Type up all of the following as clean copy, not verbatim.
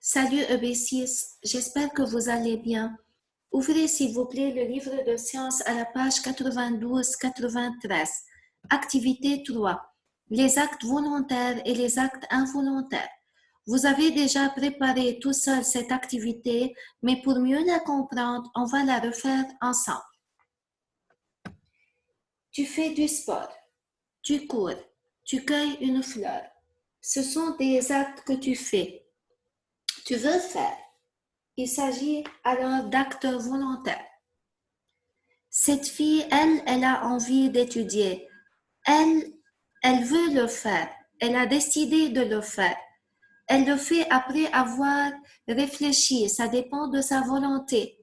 Salut EB6, j'espère que vous allez bien. Ouvrez s'il vous plaît le livre de sciences à la page 92-93. Activité 3. Les actes volontaires et les actes involontaires. Vous avez déjà préparé tout seul cette activité, mais pour mieux la comprendre, on va la refaire ensemble. Tu fais du sport, tu cours, tu cueilles une fleur. Ce sont des actes que tu fais. Tu veux faire. Il s'agit alors d'actes volontaires. Cette fille, elle a envie d'étudier. Elle veut le faire. Elle a décidé de le faire. Elle le fait après avoir réfléchi. Ça dépend de sa volonté.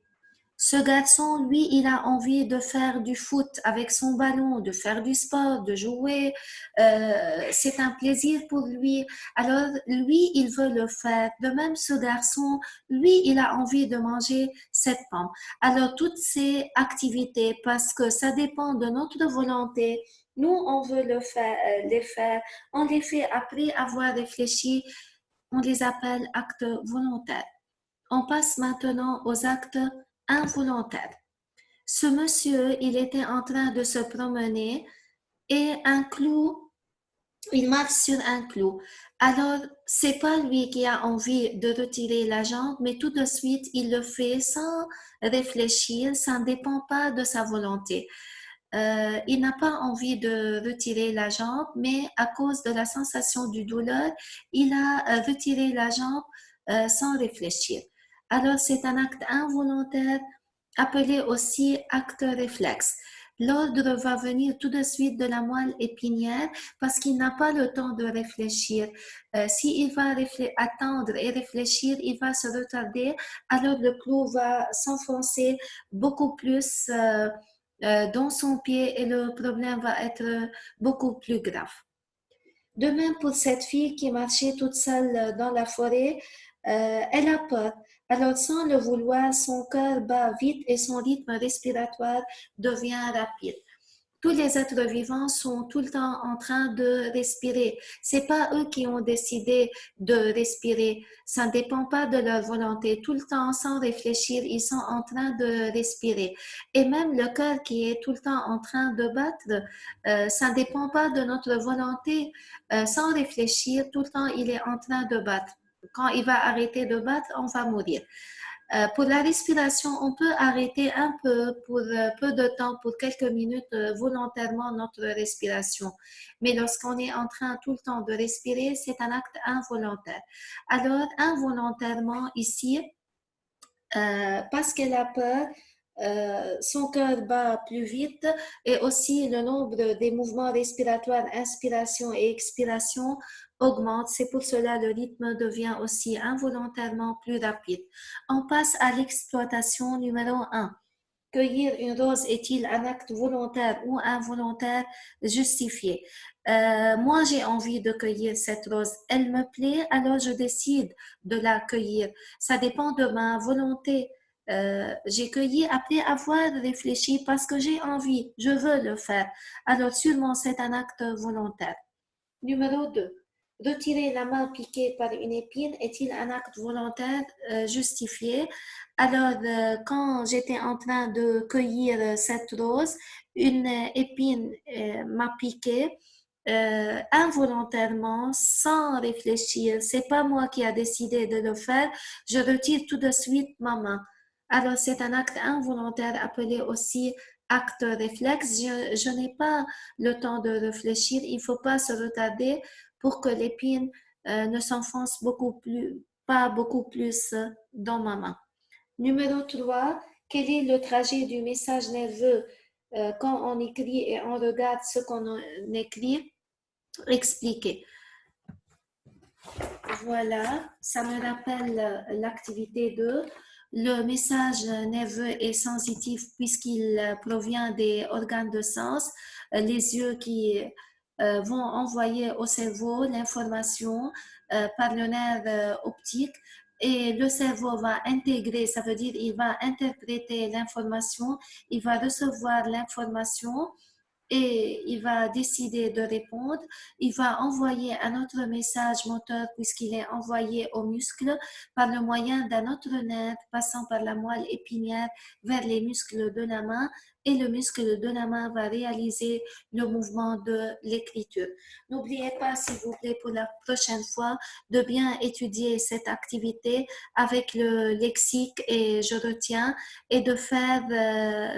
Ce garçon, lui, il a envie de faire du foot avec son ballon, de faire du sport, de jouer. C'est un plaisir pour lui. Alors, lui, il veut le faire. De même, ce garçon, lui, il a envie de manger cette pomme. Alors, toutes ces activités, parce que ça dépend de notre volonté, nous, on veut les faire. On les fait après avoir réfléchi. On les appelle actes volontaires. On passe maintenant aux actes involontaires. Ce monsieur, il était en train de se promener et il marche sur un clou. Alors, c'est pas lui qui a envie de retirer la jambe, mais tout de suite, il le fait sans réfléchir, ça ne dépend pas de sa volonté. Il n'a pas envie de retirer la jambe, mais à cause de la sensation du douleur, il a retiré la jambe sans réfléchir. Alors, c'est un acte involontaire appelé aussi acte réflexe. L'ordre va venir tout de suite de la moelle épinière parce qu'il n'a pas le temps de réfléchir. S'il va attendre et réfléchir, il va se retarder, alors le clou va s'enfoncer beaucoup plus dans son pied et le problème va être beaucoup plus grave. De même pour cette fille qui marchait toute seule dans la forêt, elle a peur. Alors sans le vouloir, son cœur bat vite et son rythme respiratoire devient rapide. Tous les êtres vivants sont tout le temps en train de respirer. C'est pas eux qui ont décidé de respirer. Ça ne dépend pas de leur volonté. Tout le temps, sans réfléchir, ils sont en train de respirer. Et même le cœur qui est tout le temps en train de battre, ça ne dépend pas de notre volonté. Sans réfléchir, tout le temps, il est en train de battre. Quand il va arrêter de battre, on va mourir. Pour la respiration, on peut arrêter un peu pour peu de temps, pour quelques minutes, volontairement notre respiration. Mais lorsqu'on est en train tout le temps de respirer, c'est un acte involontaire. Alors, involontairement, ici, parce qu'elle a peur, son cœur bat plus vite et aussi le nombre des mouvements respiratoires, inspiration et expiration augmente. C'est pour cela le rythme devient aussi involontairement plus rapide. On passe à l'exploitation numéro 1. Cueillir une rose est-il un acte volontaire ou involontaire justifié? Moi, j'ai envie de cueillir cette rose. Elle me plaît, alors je décide de la cueillir. Ça dépend de ma volonté. J'ai cueilli après avoir réfléchi parce que j'ai envie, je veux le faire. Alors sûrement c'est un acte volontaire. Numéro 2. Retirer la main piquée par une épine est-il un acte volontaire justifié? Alors, quand j'étais en train de cueillir cette rose, une épine m'a piqué involontairement, sans réfléchir. C'est pas moi qui a décidé de le faire. Je retire tout de suite ma main. Alors, c'est un acte involontaire appelé aussi acte réflexe. Je n'ai pas le temps de réfléchir. Il ne faut pas se retarder pour que l'épine ne s'enfonce pas beaucoup plus dans ma main. Numéro 3, quel est le trajet du message nerveux quand on écrit et on regarde ce qu'on écrit? Expliquer. Voilà, ça me rappelle l'activité 2. Le message nerveux est sensitif puisqu'il provient des organes de sens, les yeux qui vont envoyer au cerveau l'information par le nerf optique et le cerveau va intégrer, ça veut dire il va interpréter l'information, il va recevoir l'information et il va décider de répondre. Il va envoyer un autre message moteur puisqu'il est envoyé aux muscles par le moyen d'un autre nerf passant par la moelle épinière vers les muscles de la main et le muscle de la main va réaliser le mouvement de l'écriture. N'oubliez pas, s'il vous plaît, pour la prochaine fois, de bien étudier cette activité avec le lexique et je retiens et de faire,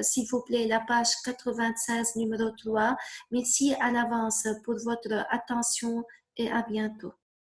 s'il vous plaît, la page 96, numéro 3. Merci à l'avance pour votre attention et à bientôt.